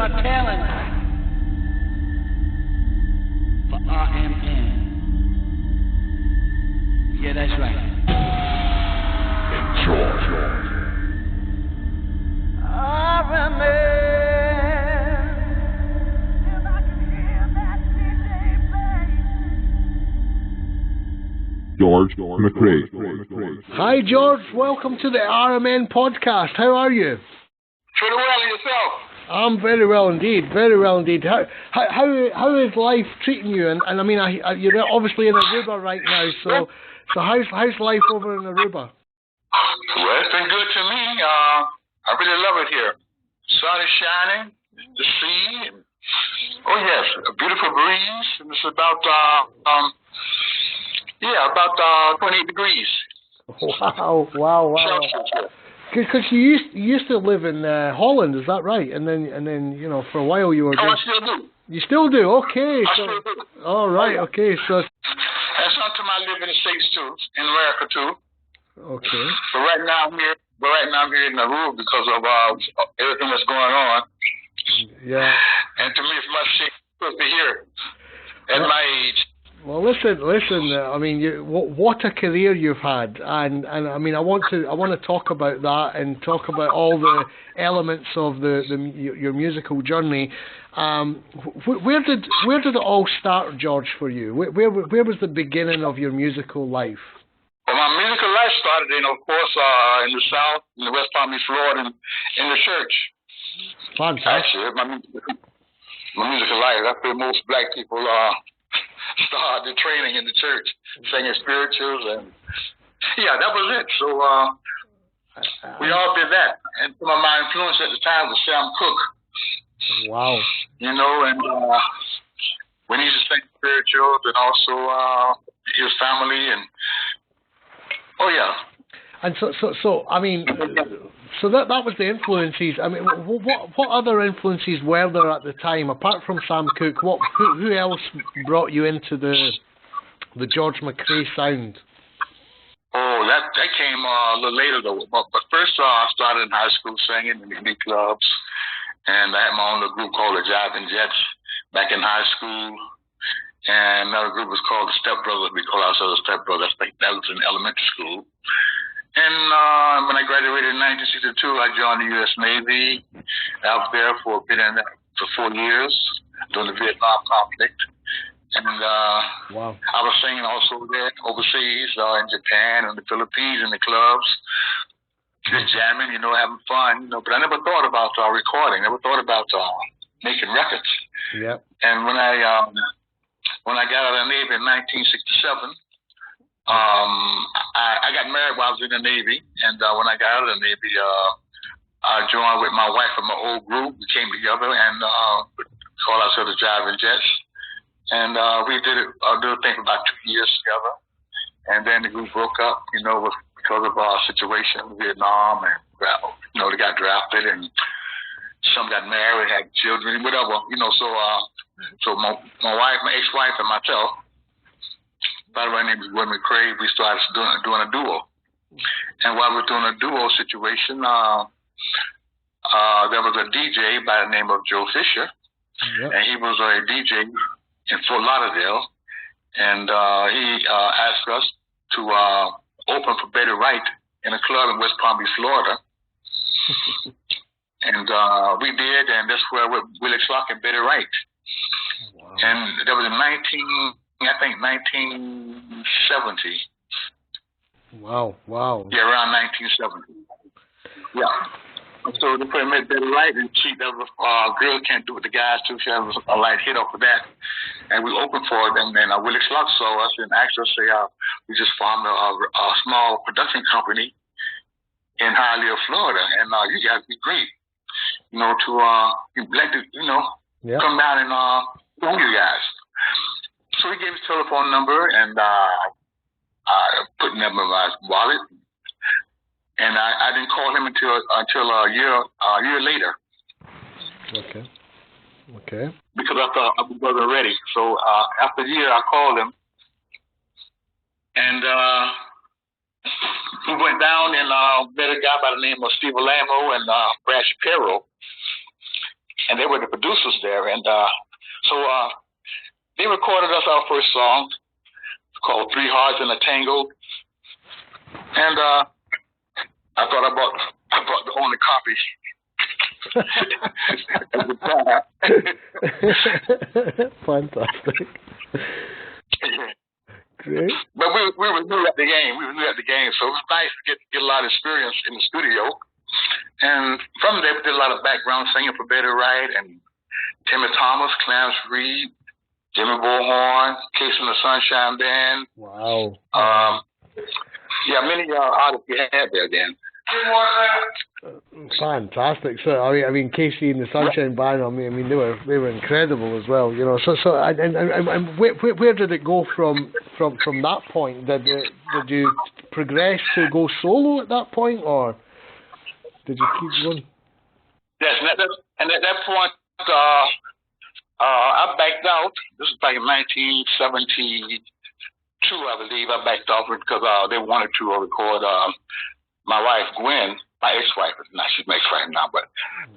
my talent for RMN. Yeah, that's right. Enjoy. RMN. George McCrae. Hi, George. Welcome to the RMN podcast. How are you? Pretty well, and yourself? I'm very well indeed. Very well indeed. How is life treating you? And I mean, you're obviously in Aruba right now. So how's life over in Aruba? Well, it's been good to me. I really love it here. Sun is shining, the sea. Oh yes, a beautiful breeze, and it's about 28 degrees. Wow. Celsius. Because you used to live in Holland, is that right? And then for a while you were. I still do. You still do? Okay. I still do. All right. Okay. So. And sometimes I live in the States too, in America too. Okay. But right now I'm here in Aruba because of everything that's going on. Yeah. And to me, it's much safer to be here at my age. Well, listen. I mean, what a career you've had, and I mean, I want to talk about that and talk about all the elements of your musical journey. Where did it all start, George, for you? Where was the beginning of your musical life? Well, my musical life started in the South, in the West Palm Beach, Florida, in the church. Fantastic. Actually, my musical life. I feel most black people start the training in the church, singing spirituals, and that was it. So we all did that. And some of my influence at the time was Sam Cooke. Wow. And when he used to sing spirituals, and also his family, and And so I mean, so that was the influences. I mean, what other influences were there at the time apart from Sam Cooke? Who else brought you into the George McCrae sound? Oh, that came a little later though. But first I started in high school singing in the elite clubs, and I had my own little group called the Jiving Jets back in high school. And another group was called the Step Brothers. We call ourselves the Step Brothers. That was in elementary school. And when I graduated in 1962, I joined the U.S. Navy. I was there for 4 years during the Vietnam conflict. And wow. I was singing also there overseas, in Japan and the Philippines in the clubs, just jamming, having fun. But I never thought about recording. Never thought about making records. Yep. And when I got out of the Navy in 1967, I got married while I was in the Navy, and when I got out of the Navy, I joined with my wife and my old group. We came together and called ourselves the Jiving Jets, and we did a thing for about 2 years together, and then the group broke up, because of our situation in Vietnam, and they got drafted, and some got married, had children, whatever, So my wife, my ex-wife, and myself, by the way, her name is McCrae, we started doing a duo. And while we were doing a duo situation, there was a DJ by the name of Joe Fisher, and he was a DJ in Fort Lauderdale, and he asked us to open for Betty Wright in a club in West Palm Beach, Florida. And we did, and that's where Willie Clark and Betty Wright. Wow. And that was in 1970. Wow. Yeah, around 1970. Yeah. So they met Betty Wright, and that was Girl Can't Do What the Guys Do. She had a light hit off of that. And we opened for them, and Willie Clark saw us and asked us, we just formed a small production company in Hialeah, Florida, and you guys be great. Come down and phone you guys. So he gave his telephone number, and I put them in my wallet, and I didn't call him until a year later. Okay. Because I thought I wasn't ready. So after a year, I called him, and we went down and met a guy by the name of Steve Alamo and Brad Shapiro. and they were the producers there. And so they recorded us our first song called Three Hearts in a Tango. And I thought I bought the only copy. Fantastic. Great. But we were new at the game. So it was nice to get a lot of experience in the studio. And from there, we did a lot of background singing for Betty Wright and Timmy Thomas, Clarence Reed, Jimmy Bullhorn, Case in the Sunshine Band. Wow. Yeah, many artists we had there then. Fantastic. So I mean, Casey and the Sunshine Band. I mean, they were incredible as well. You know. So and where did it go from that point? Did you progress to go solo at that point, or did you keep going? Yes, and at that point, I backed out. This was back in 1972, I believe. I backed off because they wanted to record my wife, Gwen, my ex-wife. Now she's my ex-wife now, but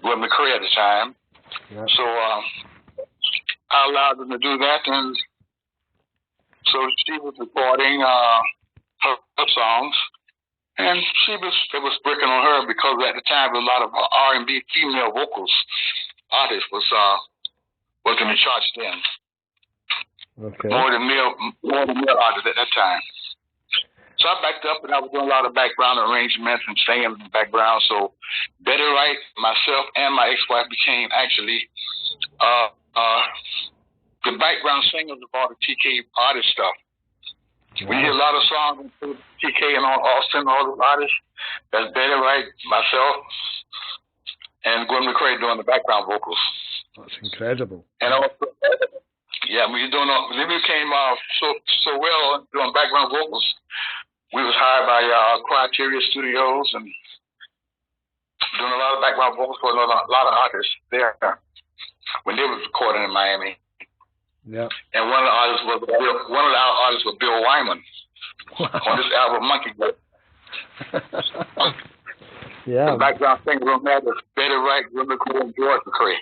Gwen McCrae at the time. Yep. So I allowed them to do that, and so she was recording her songs, and it was working on her because at the time a lot of R&B female vocals artists was in the charts then. Okay. More than male artists at that time. So I backed up, and I was doing a lot of background arrangements and singing in the background. So Betty Wright, myself, and my ex-wife became actually the background singers of all the TK artist stuff. Wow. We did a lot of songs with TK and Austin, all the artists. That's Betty Wright, myself, and Gwen McCrae doing the background vocals. That's incredible. And also, yeah, we became so well doing background vocals. We was hired by Criteria Studios and doing a lot of background vocals for a lot of artists there when they was recording in Miami. Yeah. And one of our artists was Bill Wyman on this album Monkey Boat. Yeah. The background singer on that was Betty Wright, Gwen McCrae, and George McCrae.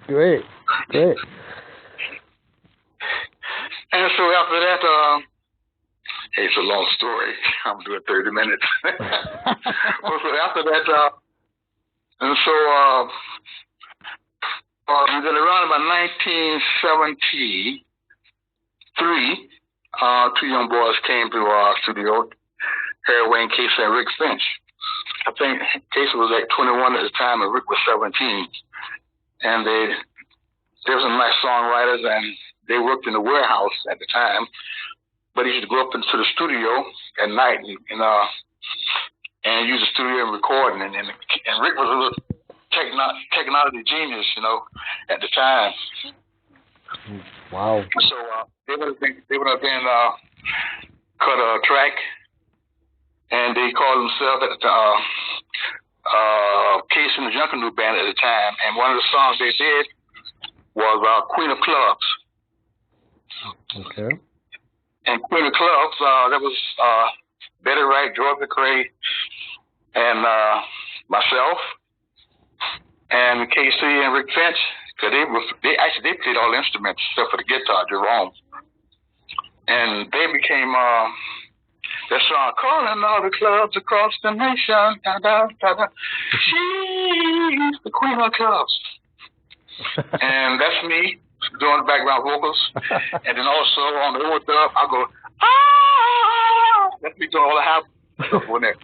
Great. And so after that, hey, it's a long story. I'm doing 30 minutes. Well, so after that, and so then around about 1973, two young boys came to our studio, Harry Wayne Casey and Rick Finch. I think Casey was like 21 at the time and Rick was 17. And they were some nice songwriters, and they worked in the warehouse at the time. But he used to go up into the studio at night and use the studio and recording. And Rick was a little technology genius, you know, at the time. Wow. So they would have been cut a track, and they called themselves at the Case in the Junkanoo Band at the time. And one of the songs they did was Queen of Clubs. Okay. And Queen of Clubs, that was Betty Wright, George McCrae, and myself, and Casey and Rick Finch, because they played all the instruments except for the guitar, Jerome. And they became that song, calling all the clubs across the nation. Da, da, da, da. She's the Queen of Clubs. And that's me doing the background vocals. And then also on the overdub, I go, ah! That's me doing all the half on there.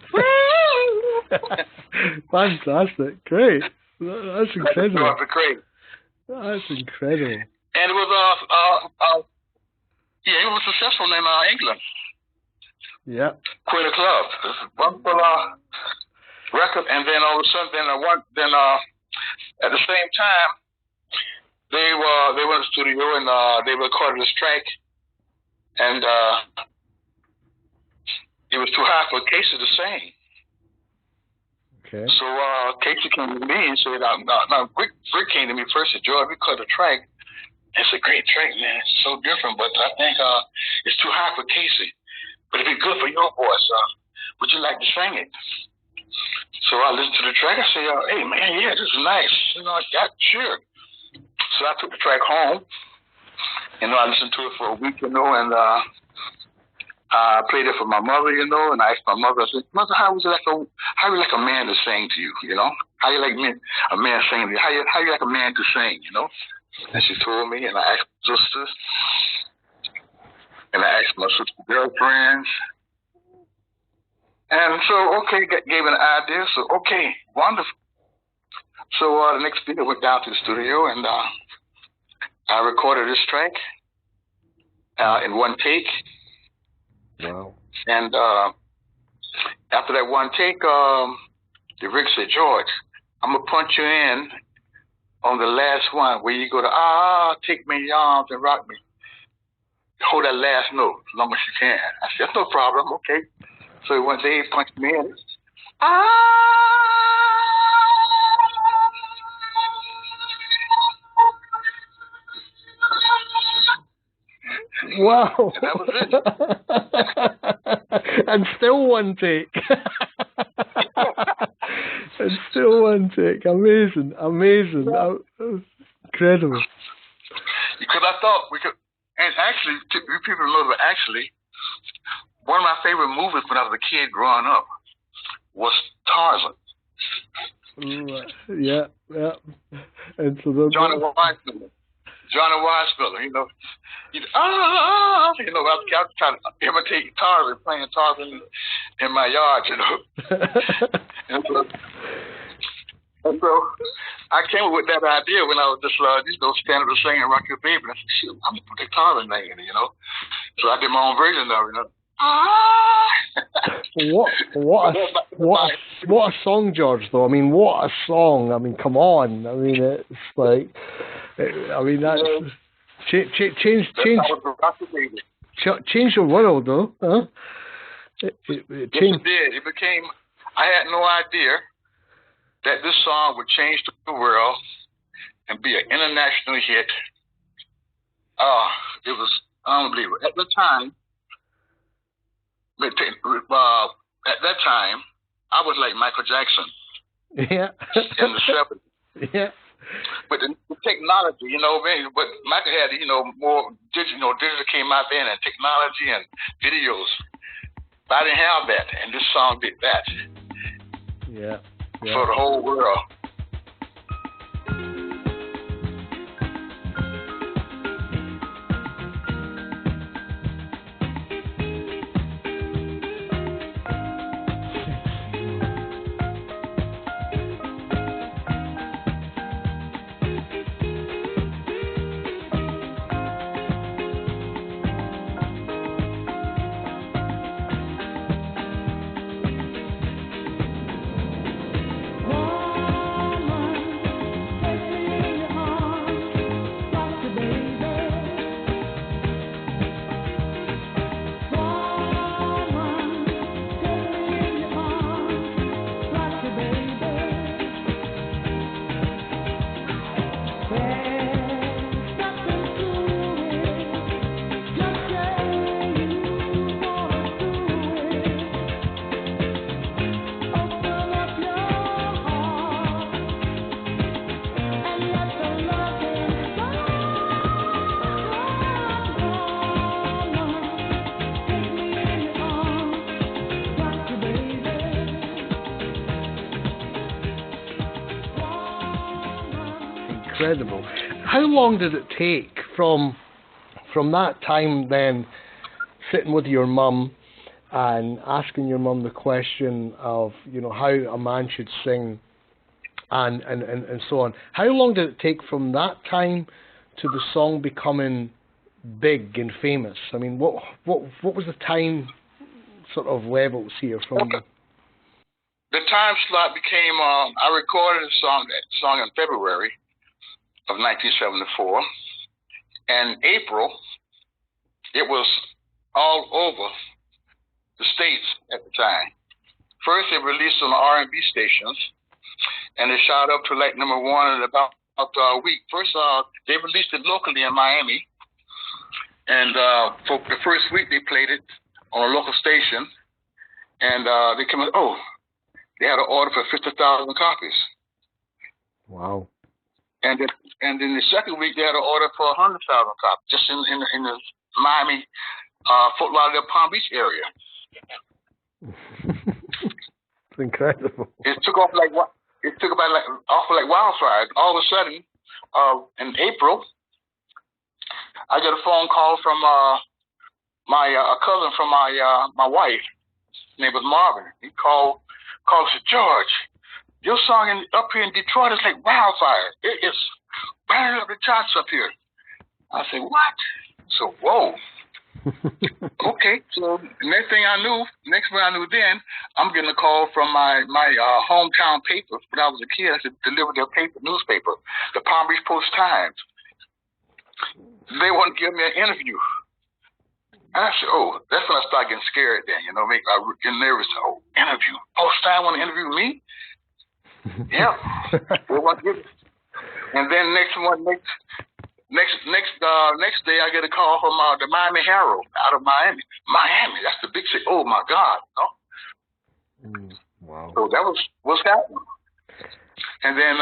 Fantastic. Great. That's incredible. That's incredible. And it was it was successful in England. Yeah. Queen of Clubs. Wonderful record, and then all of a sudden, then at the same time, they went to the studio and they recorded this track, and it was too high for Casey to sing. Okay. So Casey came to me and said, "Now Rick came to me first and said, George, we cut a track. It's a great track, man. It's so different, but I think it's too high for Casey. But it'd be good for your voice. Would you like to sing it?" So I listened to the track. I said, hey, man, yeah, this is nice. Yeah, sure. So I took the track home. I listened to it for a week, and I played it for my mother, and I asked my mother, I said, Mother, how you like a man to sing to you, How you like a man singing to you? How you like a man to sing, And she told me, and I asked my sisters, and I asked my sister girlfriends. And so, okay, gave an idea. So, okay, wonderful. So the next day I went down to the studio, and I recorded this track in one take. Wow. And after that one take, the Rick said, George, I'm going to punch you in on the last one where you go to, take me in your arms and rock me. Hold that last note as long as you can. I said, that's no problem, okay. So one day he punched me in. Wow. And that was it. And still one take. And still one take. Amazing. Incredible. Because I thought we could, and actually, people know that actually, one of my favorite movies when I was a kid growing up was Tarzan. Yeah. And so Johnny Weissmuller. I was trying to imitate Tarzan, playing Tarzan in my yard, and so I came up with that idea when I was just, standing there singing Rock Your Baby. And I said, shoot, I'm going to put the Tarzan name in it, So I did my own version of it, What a song, George, though. I mean, what a song. I mean, come on. I mean, it's like, that's change your world, though. Huh? It changed. Yes, it did. It became, I had no idea that this song would change the world and be an international hit. It was unbelievable. At the time, I was like Michael Jackson. Yeah. In the 70s. Yeah. But the technology, but Michael had, more digital came out then, and technology and videos. But I didn't have that, and this song did that. Yeah. For the whole world. Incredible. How long did it take from that time then, sitting with your mum and asking your mum the question of, how a man should sing and so on. How long did it take from that time to the song becoming big and famous? I mean, what was the time sort of levels here from the time slot became, I recorded a song in February of 1974. And April, it was all over the States at the time. First, it released on the R&B stations, and it shot up to like number one in about a week. First, they released it locally in Miami, and for the first week, they played it on a local station, and they came out, oh, they had an order for 50,000 copies. Wow. And then the second week they had an order for 100,000 copies, just in the Miami, Fort Lauderdale, Palm Beach area. It's incredible. It took off like what? It took about like wildfire. All of a sudden, in April, I get a phone call from my cousin from my wife. His name was Marvin. He called and said, "George, your song up here in Detroit is like wildfire. It is burning up the charts up here." I said, "What?" So, whoa. Okay. So next thing I knew, then I'm getting a call from my hometown paper. When I was a kid, I used to deliver their newspaper, the Palm Beach Post-Times. They want to give me an interview. I said, "Oh, that's when I started getting scared. Then I get nervous. Oh, interview? Post-Time want to interview me?" Yeah. They want to give it. And then next day, I get a call from the Miami Herald out of Miami. Miami, that's the big city. Oh my God! Wow. So that was what's happening. And then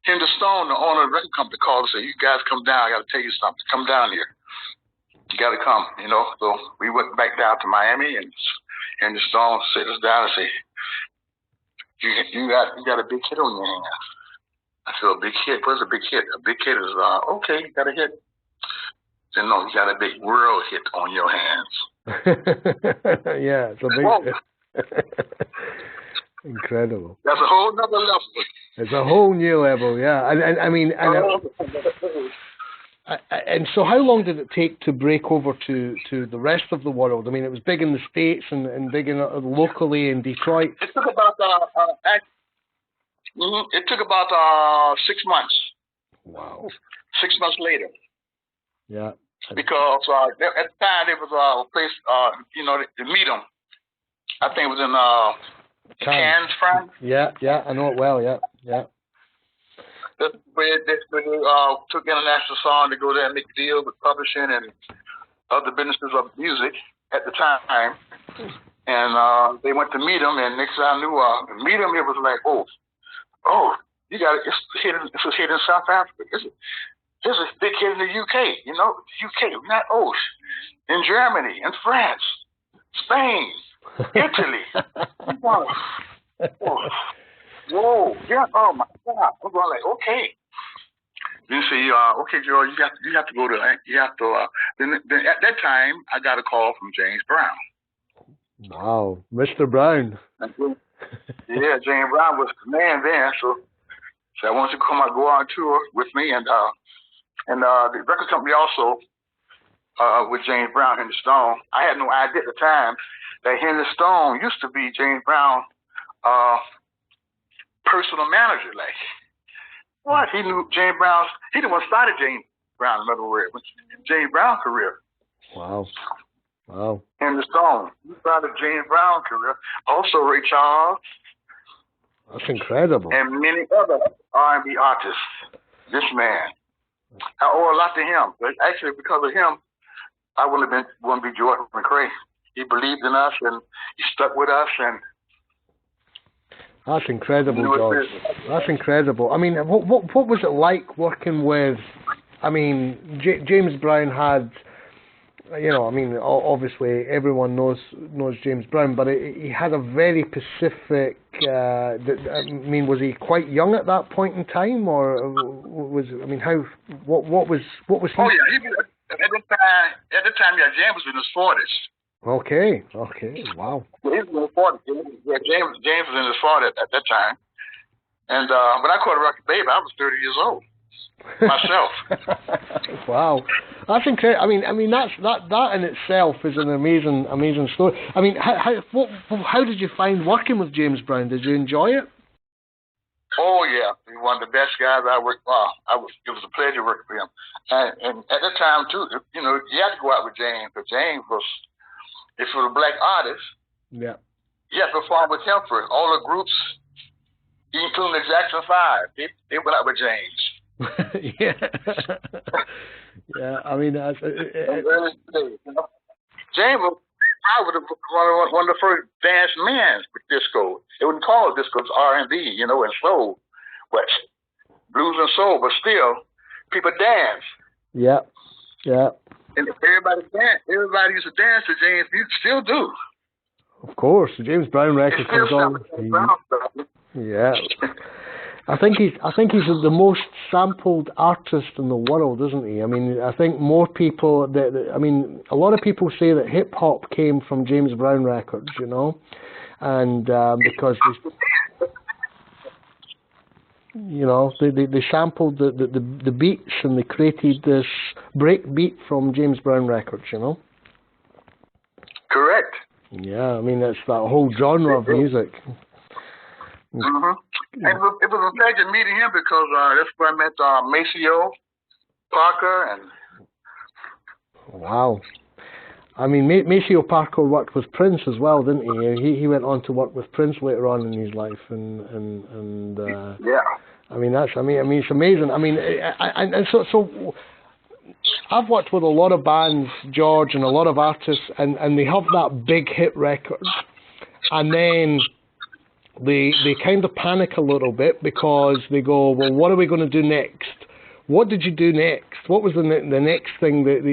Hinder Stone, the owner of the record company, called and said, "You guys come down. I got to tell you something. Come down here. You got to come." So we went back down to Miami, and Hinder Stone sit us down and said, "You got a big hit on your hands." I said, "A big hit? What's a big hit?" "A big hit is, okay, you got a hit." I said, "No, you got a big world hit on your hands." Yeah, it's a big incredible. That's a whole nother level. It's a whole new level, yeah. And so how long did it take to break over to the rest of the world? I mean, it was big in the States and big locally in Detroit. It took about 6 months. Wow. 6 months later. Yeah. Because at the time there was a place, to meet them. I think it was in Cannes, France. Yeah, I know it well. Yeah. That's where they took International Song to go there and make a deal with publishing and other businesses of music at the time. And they went to meet them, and next thing I knew, meet them, it was like, oh, you got it. This was hit in South Africa. This is a big hit in the UK. UK, not in Germany, in France, Spain, Italy. Whoa, yeah, oh my God. I'm going like, okay. Then say, okay, George, you have to go to, then at that time, I got a call from James Brown. Wow, Mr. Brown. Yeah, James Brown was the man then, so I want you to come out, go on tour with me, and the record company also, with James Brown, Henry Stone. I had no idea at the time that Henry Stone used to be James Brown's personal manager. Like, what? He knew James Brown's, he the one started James Brown, in other words, James Brown's career. Wow. Henry Stone, he started James Brown's career. Also Ray Charles. That's incredible. And many other R&B artists. This man. I owe a lot to him. But actually, because of him, I wouldn't be George McCrae. He believed in us, and he stuck with us, and that's incredible, George. That's incredible. I mean, what was it like working with? I mean, James Brown had, obviously everyone knows James Brown, but he had a very specific. Was he quite young at that point in time, or was? I mean, what was he? Oh yeah, he was, at the time, yeah, James was in his 40s. Okay, wow. He was in his 40s. Yeah, James was in his 40s at that time. And when I caught a Rocky Baby, I was 30 years old myself. Wow, that's incredible. I mean, that in itself is an amazing story. I mean, how did you find working with James Brown? Did you enjoy it? Oh yeah, he's one of the best guys I worked. It was a pleasure working for him. And at that time too, you had to go out with James, because James was, if for the black artists, yeah, you had to perform with him for all the groups, including the Jackson 5. They went out with James. Yeah. I mean, James I was one of the first dance men with disco. They wouldn't call it disco, it's R&B, and soul, but blues and soul, but still, people dance. Yeah, yeah. And everybody dance. Everybody used to dance to James. You still do. Of course, the James Brown record comes on. Yeah. I think he's the most sampled artist in the world, isn't he? I mean, I think more people a lot of people say that hip hop came from James Brown records, and because they sampled the beats and they created this break beat from James Brown records, Correct. Yeah, I mean it's that whole genre of music. Mm-hmm. And it was a pleasure meeting him because that's where I met Maceo Parker and. Wow. I mean, Maceo Parker worked with Prince as well, didn't he? He went on to work with Prince later on in his life, and yeah. I mean it's amazing. I mean, and so I've worked with a lot of bands, George, and a lot of artists, and they have that big hit record, and then they kind of panic a little bit because they go, well, what are we going to do next? What did you do next? What was the next thing that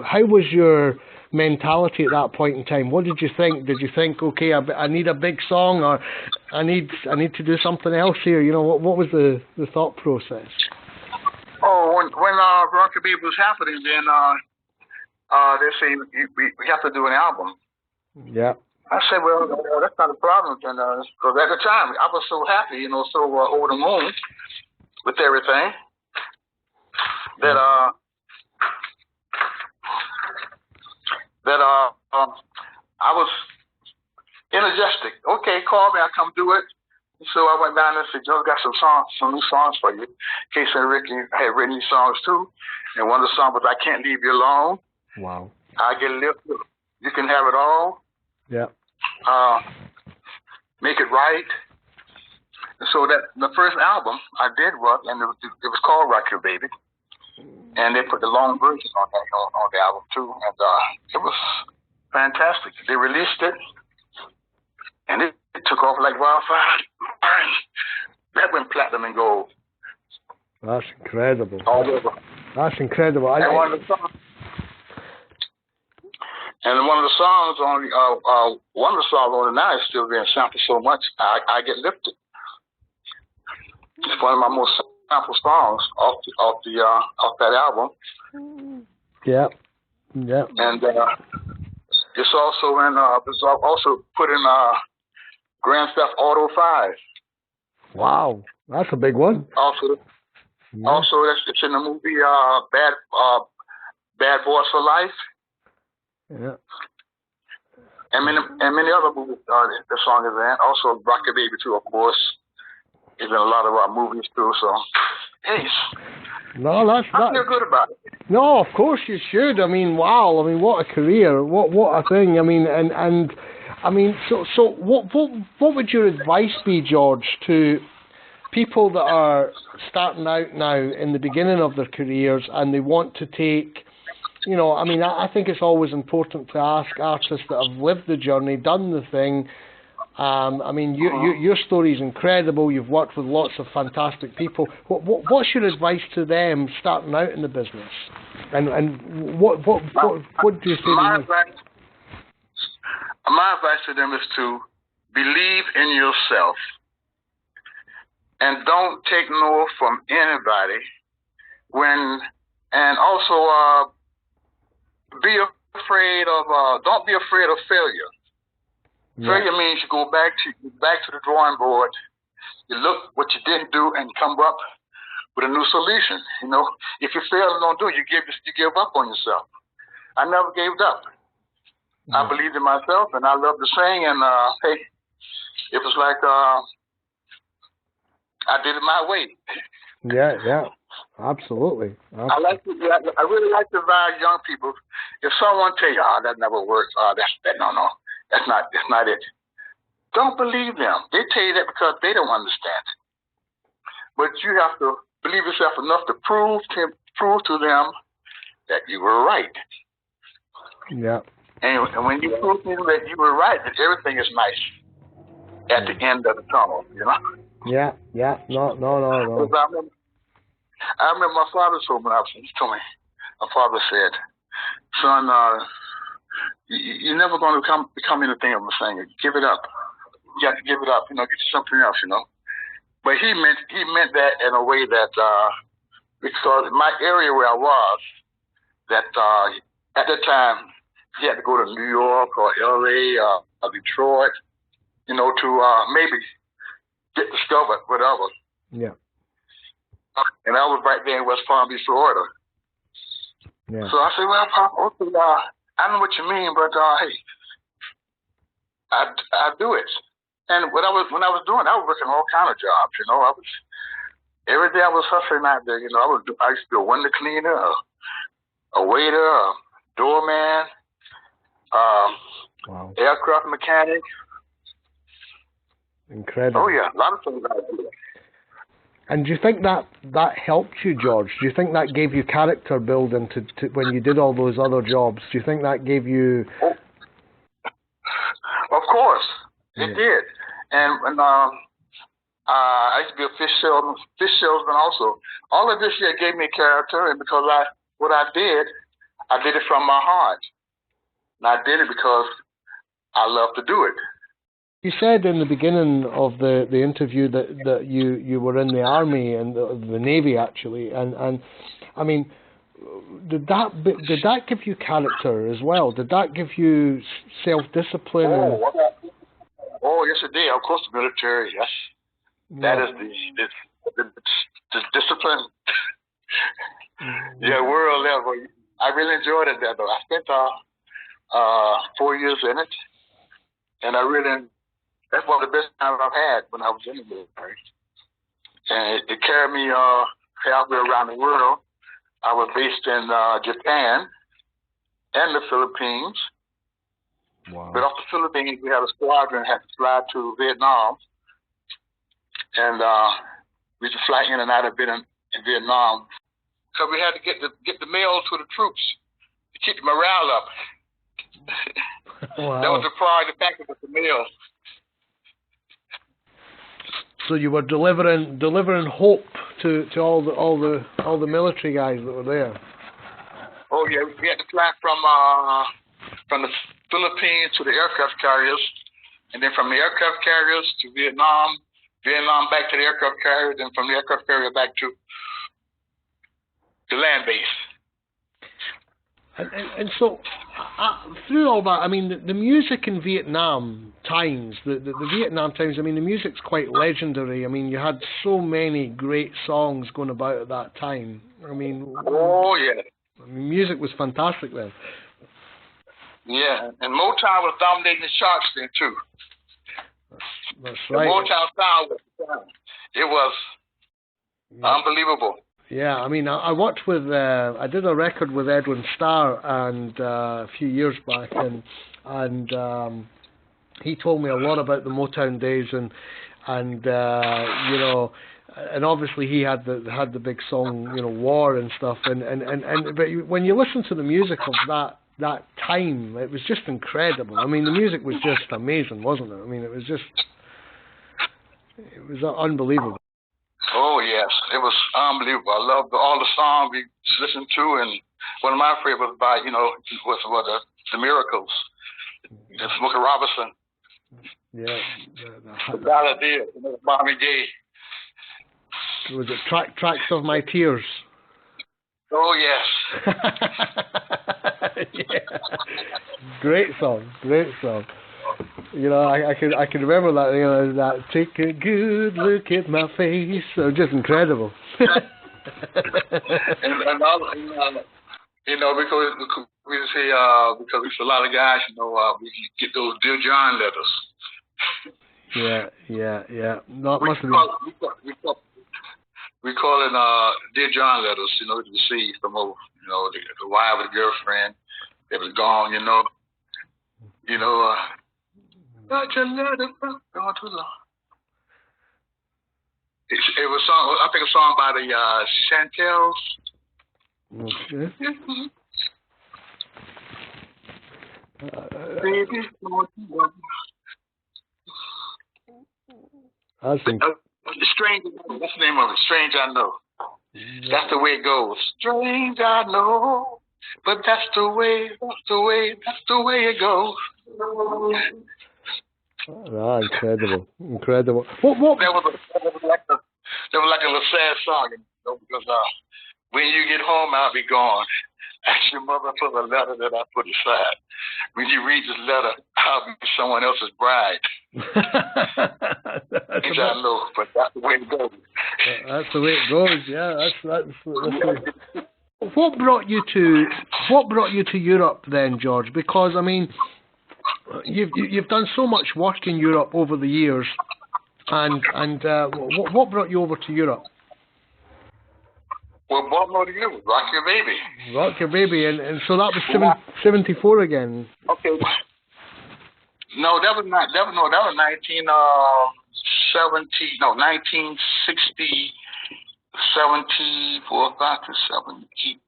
how was your mentality at that point in time? What did you think? Did you think, okay, I need a big song, or I need to do something else here? What was the thought process? Oh, when Rocky Baby was happening, then they say we have to do an album. Yeah. I said, well, that's not a problem, because at the time I was so happy, so over the moon with everything that I was energetic. Okay, call me, I'll come do it. So I went down and said, Joe, got some new songs for you. Casey and Ricky had written these songs too, and one of the songs was "I Can't Leave You Alone." Wow. I Get Lifted. You Can Have It All. Yeah. Make It Right. So that the first album I did was, and it was called Rock Your Baby, and they put the long version on the album too, and it was fantastic. They released it, and it took off like wildfire. That went platinum and gold. That's incredible. All over. That's incredible. And one of the songs on the now is still being sampled so much. I Get Lifted. It's one of my most sampled songs off that album. Yeah, yeah. And it's also put in Grand Theft Auto 5. Wow, that's a big one. Also, it's in the movie Bad Boys for Life. Yeah. And many other movies the song is in. Also, Rock Your Baby too, of course. It's in a lot of our movies too. So, hey, I feel good about it. No, of course you should. I mean, wow. I mean, what a career. What a thing. I mean, and I mean, so what would your advice be, George, to people that are starting out now in the beginning of their careers and they want to take, I mean, I think it's always important to ask artists that have lived the journey, done the thing. I mean, your story is incredible. You've worked with lots of fantastic people. What's your advice to them starting out in the business? And what do you say? My advice to them is to believe in yourself and don't take no from anybody. And also don't be afraid of failure. Yeah. Failure means you go back to the drawing board. You look what you didn't do and come up with a new solution. If you fail and don't do it, you give up on yourself. I never gave up. I believed in myself, and I loved to sing. And hey, it was like I did it my way. Yeah, absolutely. I really like to advise young people. If someone tell you, that never works, that's not it. Don't believe them. They tell you that because they don't understand it. But you have to believe yourself enough to prove to them that you were right. Yeah. And when you prove me that you were right, that everything is nice at the end of the tunnel, you know? Yeah. No. I remember my father told me, my father said, son, you're never going to become anything of a singer. Give it up. You got to give it up, you know, get you something else, you know. But he meant that in a way that, because my area where I was, that at that time, you had to go to New York or LA or Detroit, you know, to maybe get discovered, whatever. Yeah. And I was right there in West Palm Beach, Florida. Yeah. So I said, well, Pop, okay, I know what you mean, but hey, I do it. And when I was doing, I was working all kind of jobs. You know, every day I was hustling out there. You know, I used to be a window cleaner, a waiter, a doorman, wow. aircraft mechanic. Incredible. Oh yeah, a lot of things I did. And do you think that helped you, George? Do you think that gave you character building to when you did all those other jobs? Do you think that gave you? Of course, it did. And when I used to be a fish salesman also. All of this here gave me character, and because what I did it from my heart. And I did it because I love to do it. You said in the beginning of the interview that you were in the Army and the Navy actually, and I mean, did that give you character as well? Did that give you self-discipline? Oh, yes, it did. Of course, the military. Yes, that is the discipline. Yeah, world level. I really enjoyed it there, though. I spent 4 years in it, and that's one of the best times I've had when I was in the military. And it carried me halfway around the world. I was based in Japan and the Philippines. Wow. But off the Philippines, we had a squadron had to fly to Vietnam. And we used to fly in and out of Vietnam. So we had to get the mail to the troops to keep the morale up. Wow. That was the priority factor with the mail. So you were delivering hope to all the military guys that were there. Oh yeah, we had to fly from the Philippines to the aircraft carriers, and then from the aircraft carriers to Vietnam back to the aircraft carrier, then from the aircraft carrier back to the land base. And so, through all that, I mean, the music in Vietnam times, the Vietnam times, I mean, the music's quite legendary. I mean, you had so many great songs going about at that time. I mean... Oh, yeah. I mean, music was fantastic then. Yeah, and Motown was dominating the charts then, too. That's right. The Motown sound, it was unbelievable. Yeah, I mean, I worked with, I did a record with Edwin Starr and a few years back, and he told me a lot about the Motown days, and you know, and obviously he had the big song, you know, War and stuff, and but when you listen to the music of that time, it was just incredible. I mean, the music was just amazing, wasn't it? I mean, it was unbelievable. Oh, yes. It was unbelievable. I loved all the songs we listened to, and one of my favorites by, you know, was the Miracles, and Smokey Robinson. Yeah. The Dollar Deal, Marvin Gaye. Was it Tracks of My Tears? Oh, yes. Yeah. Great song. You know, I can remember that. You know, that take a good look at my face. So just incredible. and all, you know, because we say because it's a lot of guys, you know, we get those Dear John letters. Yeah. Not much of we call it Dear John letters. You know, to receive from over, you know, the wife or the girlfriend that was gone. You know. But your letter gone too long. It was song. I think a song by the Chantels. Okay. Baby, That's Strange. That's the name of it. Strange, I know. That's the way it goes. Strange, I know, but that's the way it goes. Incredible. What? That was like a little sad song, because when you get home, I'll be gone. Ask your mother for the letter that I put aside. When you read this letter, I'll be someone else's bride. I know, but that's the way it goes. That's the way it goes. Yeah, that's What brought you to Europe then, George? Because I mean, you've done so much work in Europe over the years, and what brought you over to Europe? Well, what more to you? Rock Your Baby. Rock Your Baby, and so that was 74 again. Okay. No, that was 1960, 74, 5 to 7, 8,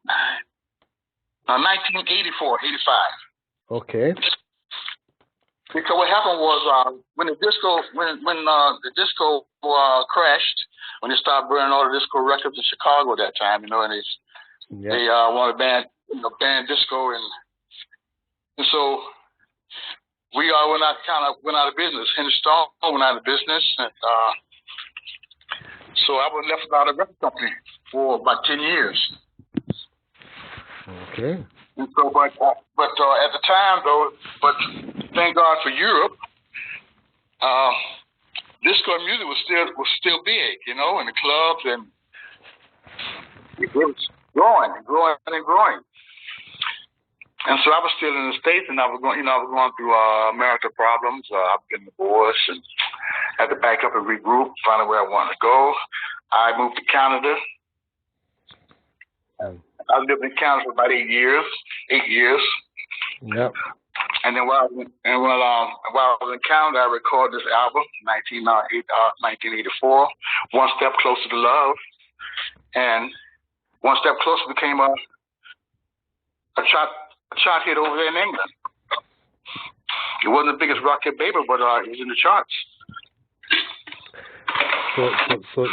9. 1984, 85. Okay. Because what happened was when the disco crashed, when they started burning all the disco records in Chicago at that time, and they wanted to ban disco, and so we went out of business. Henry Stone went out of business, and so I was left without a record company for about 10 years. Okay. And so, but at the time though, but thank God for Europe, disco music was still big, in the clubs, and it was growing. And so I was still in the States, and I was going through marital problems. I've been divorced and had to back up and regroup, find out where I wanted to go. I moved to Canada. I lived in Canada for about 8 years. Yep. And then while I was in Canada, I recorded this album, 1984, One Step Closer to Love. And One Step Closer became a chart hit over there in England. It wasn't the biggest rock hit, baby, but it was in the charts. So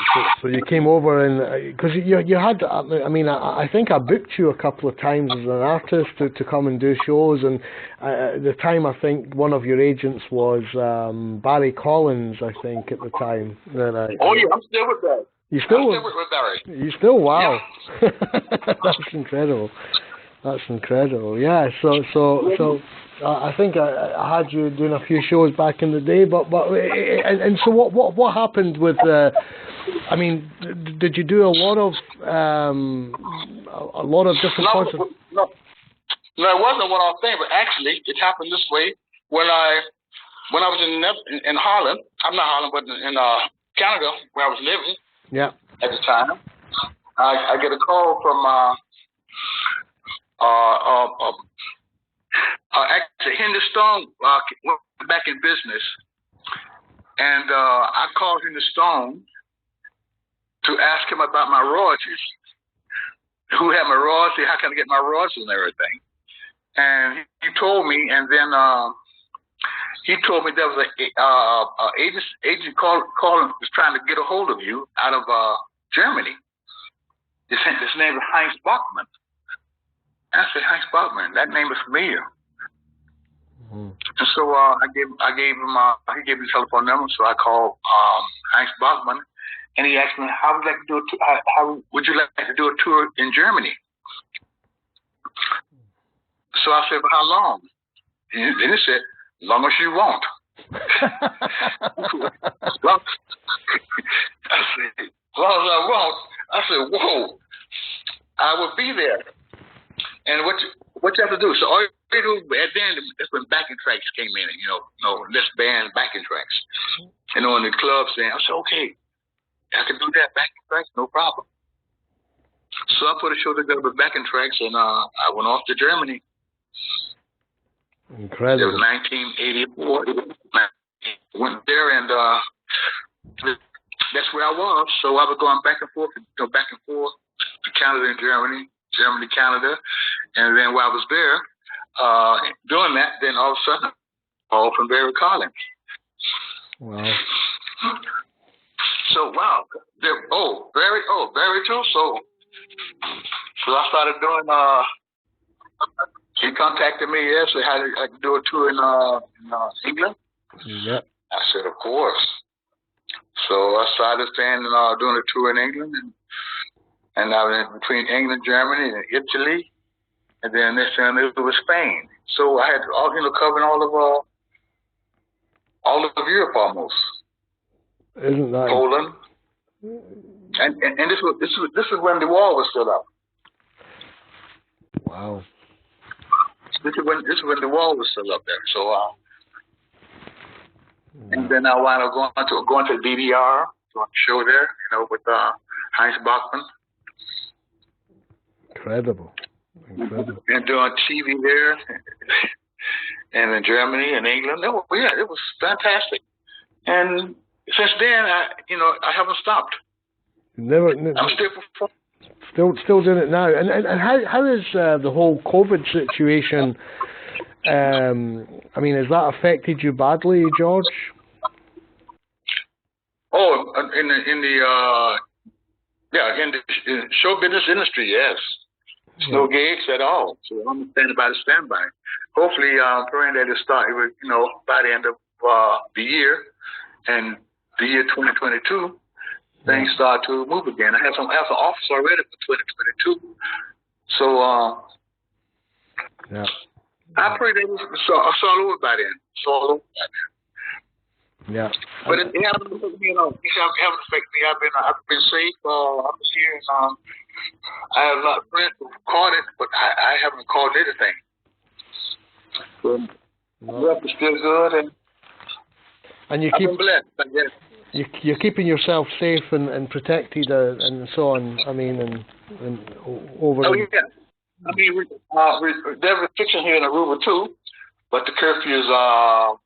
you came over, and because you had, I mean, I think I booked you a couple of times as an artist to come and do shows, and at the time I think one of your agents was Barry Collins, I think at the time. Oh yeah, I'm still with that. You still with Barry. You still, wow. Yeah. That's incredible. Yeah. So I think I had you doing a few shows back in the day, but so what happened with I mean, did you do a lot of different concerts? No, it wasn't a one-off thing, but actually it happened this way. When I was in Holland, I'm not Holland, but in Canada, where I was living. Yeah. At the time, I get a call from actually Henry Stone went back in business, and I called Henry Stone to ask him about my royalties. Who had my royalties? How can I get my royalties and everything? And he told me, and then he told me there was a agent calling, was trying to get a hold of you out of Germany. His name is Heinz Bachmann. I said, Heinz Bachmann, that name is familiar. Mm-hmm. And so I gave him he gave me the telephone number, so I called Heinz Bachmann, and he asked me how would you like to do a tour in Germany? So I said, for how long? And he said, as long as you want. I said, as long as I want. I said, whoa, I will be there. And what you have to do, so all you do, at the end, that's when backing tracks came in, let's band backing tracks. In the club saying, I said, okay, I can do that, backing tracks, no problem. So I put a show together with backing tracks, and I went off to Germany. Incredible. It was 1984. Went there, and that's where I was. So I was going back and forth to Canada and Germany, Canada. And then while I was there, doing that, then all of a sudden, call from Barry Collins. Wow. So wow, Barry too. So I started doing. He contacted me. Yes, I could do a tour in England. Yep. I said, of course. So I started staying and doing a tour in England, and I was in between England, Germany, and Italy, and then this time it was Spain. So I had covering all of Europe almost. Isn't that Poland? And this was when the wall was still up. Wow. This is when the wall was still up there. So and then I wound up going to the DDR, doing a show there, with Heinz Bachmann. Incredible. And doing TV there, and in Germany and England. It was fantastic. And since then, I haven't stopped. Never. I'm still performing. Still doing it now. And how is the whole COVID situation? I mean, has that affected you badly, George? Oh, in the show business industry, yes. No gigs at all. So I'm standing by the standby. Hopefully, I'm praying that it'll start, by the end of the year, and the year 2022, things start to move again. I have some offers already for 2022. So I pray that it's all over by then. It's all over by then. Yeah. But it hasn't affected me at all. It hasn't affected me. I've been safe. I was here, and I have a lot of friends who caught it, but I haven't caught anything. So health is still good, and you I've been blessed, I guess. You're keeping yourself safe and protected and so on. I mean, and over. Oh yeah. I mean, there are restrictions here in Aruba too, but the curfew is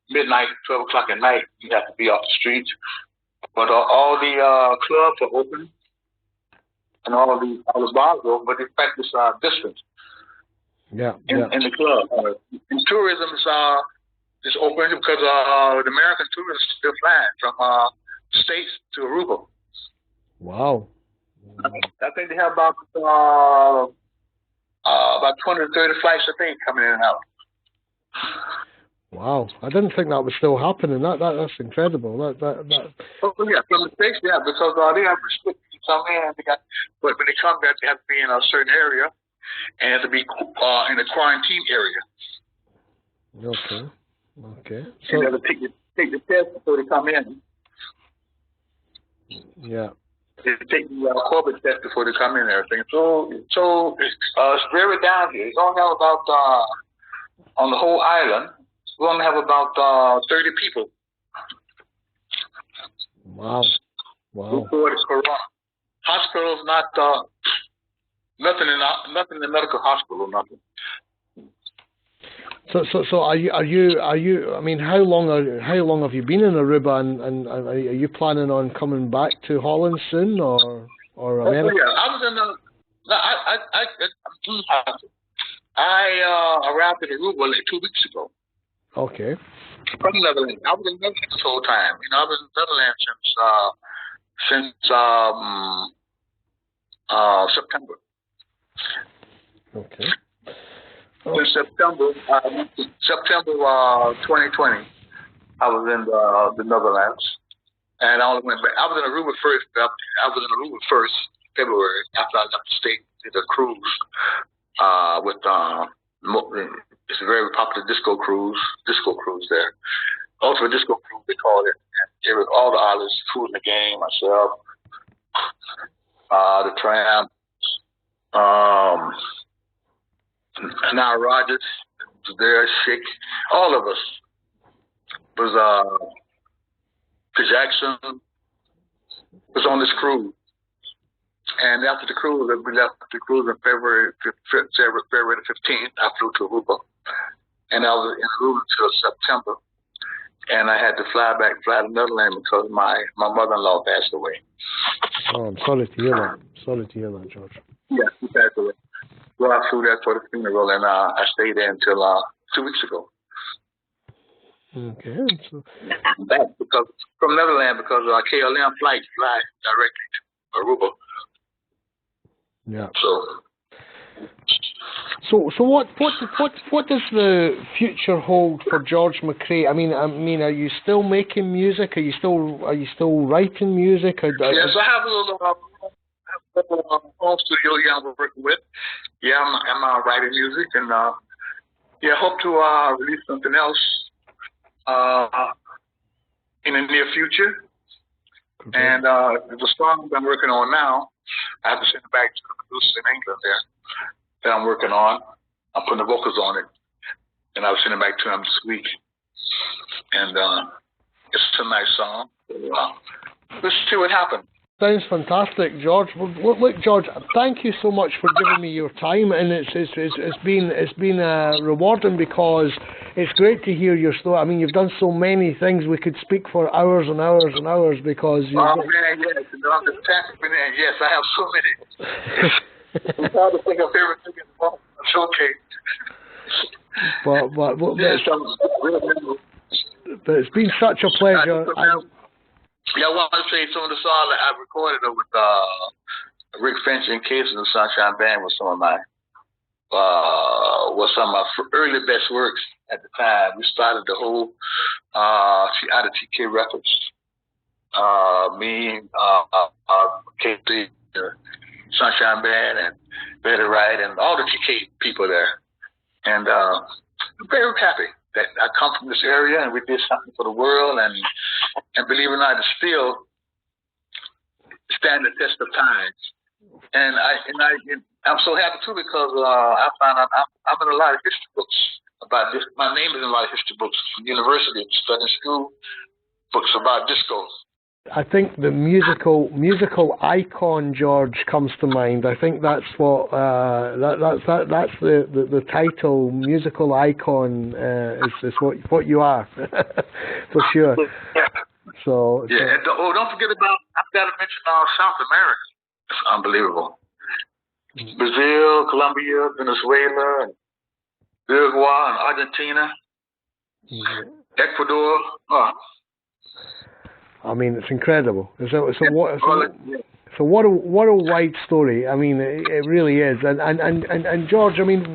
midnight, 12 o'clock at night. You have to be off the streets. But all the clubs are open, and all the bars are open, but they practice distance. Yeah. In the club. And tourism is open because the American tourists are still flying from States to Aruba. Wow. I think they have about 20 to 30 flights a day coming in and out. Wow, I didn't think that was still happening. That's incredible. That. Oh yeah, from the States, yeah, because they have restrictions to come in. But when they come back, they have to be in a certain area, and have to be in a quarantine area. Okay. So they have to take the test before they come in. Yeah. They take the COVID test before they come in and everything. So it's very down here. It's only have about on the whole island. We only have about 30 people. Wow. Reported corona. Hospitals, nothing in the medical hospital, nothing. So are you? I mean, how long have you been in Aruba, and are you planning on coming back to Holland soon, or America? Yeah, I was in I arrived in Aruba like 2 weeks ago. Okay. From Netherlands. I was in Netherlands this whole time. I was in Netherlands since September. Okay. In September 2020, I was in the Netherlands, and I only went back. I was in Aruba first. February, after I left the state, did a cruise with it's a very popular disco cruise there. Also a disco cruise, they call it. And it was all the islands, Food in the Game, myself, the Tramp, Now Rogers was there, Chic, all of us. Was Jackson was on this cruise. And after the cruise, we left the cruise on February the 15th. I flew to Aruba. And I was in Aruba until September. And I had to fly to Netherlands because my mother-in-law passed away. Oh, I'm sorry to hear that. Sorry to hear that, George. Yeah, she passed away. I flew there for the funeral, and I stayed there until 2 weeks ago. Okay. So, Back because from Netherlands because KLM flights fly directly to Aruba. yeah. So So what does the future hold for George McCrae? I mean, are you still making music? Are you still writing music? yes, I have a little home studio I'm working with. Yeah, I'm writing music, and hope to release something else in the near future. Okay. And the song I'm working on now, I have to send it back to the producer in England there that I'm working on. I'm putting the vocals on it, and I'll send it back to him this week. And it's a nice song. Let's see what happens. Sounds fantastic, George. Well, look, George, thank you so much for giving me your time, and it's been rewarding because it's great to hear your story. I mean, you've done so many things. We could speak for hours and hours and hours because you. Oh man, yes, yes, I have so many. It's hard to think of everything in the moment. It's okay. But it's been such a pleasure. I want to say some of the songs that I've recorded with Rick Finch and Case and the Sunshine Band was some of my early best works at the time. We started the whole out of TK Records. Me, KC, Sunshine Band, and Betty Wright, and all the TK people there. And I'm very happy that I come from this area and we did something for the world, and believe it or not, it's still stand the test of time. And I'm so happy too because I found out I'm in a lot of history books about this. My name is in a lot of history books from university, studying school books about disco. I think the musical icon George comes to mind. I think that's what that's the title. Musical icon is what you are for sure. Yeah. So yeah. And don't forget about, I've got to mention South America. It's unbelievable. Brazil, Colombia, Venezuela, and Uruguay, and Argentina, Ecuador. I mean, it's incredible. So what a wide story. I mean, it really is. And George, I mean,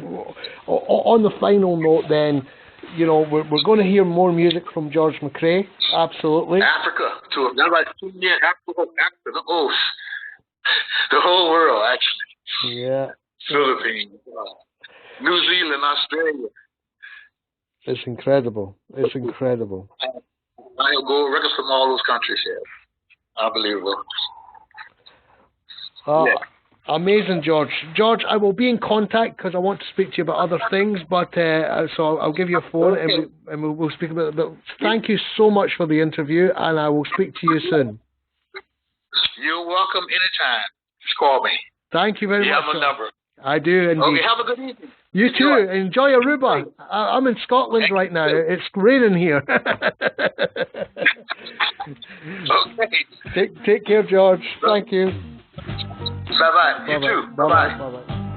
on the final note, then, you know, we're going to hear more music from George McCrae. Absolutely. Africa too. Africa. The whole world, actually. Yeah. Philippines, New Zealand, Australia. It's incredible. It's incredible. I have gold records from all those countries here. Unbelievable. Amazing, George. George, I will be in contact because I want to speak to you about other things, but so I'll give you a phone and we'll speak about it. But thank you so much for the interview, and I will speak to you soon. You're welcome anytime. Just call me. Thank you very much. You have my number. I do indeed. Okay, have a good evening. You too. Enjoy Aruba. I'm in Scotland right now. It's raining here. Okay. Take care, George. Thank you. Bye-bye. You too. Bye-bye. Bye-bye.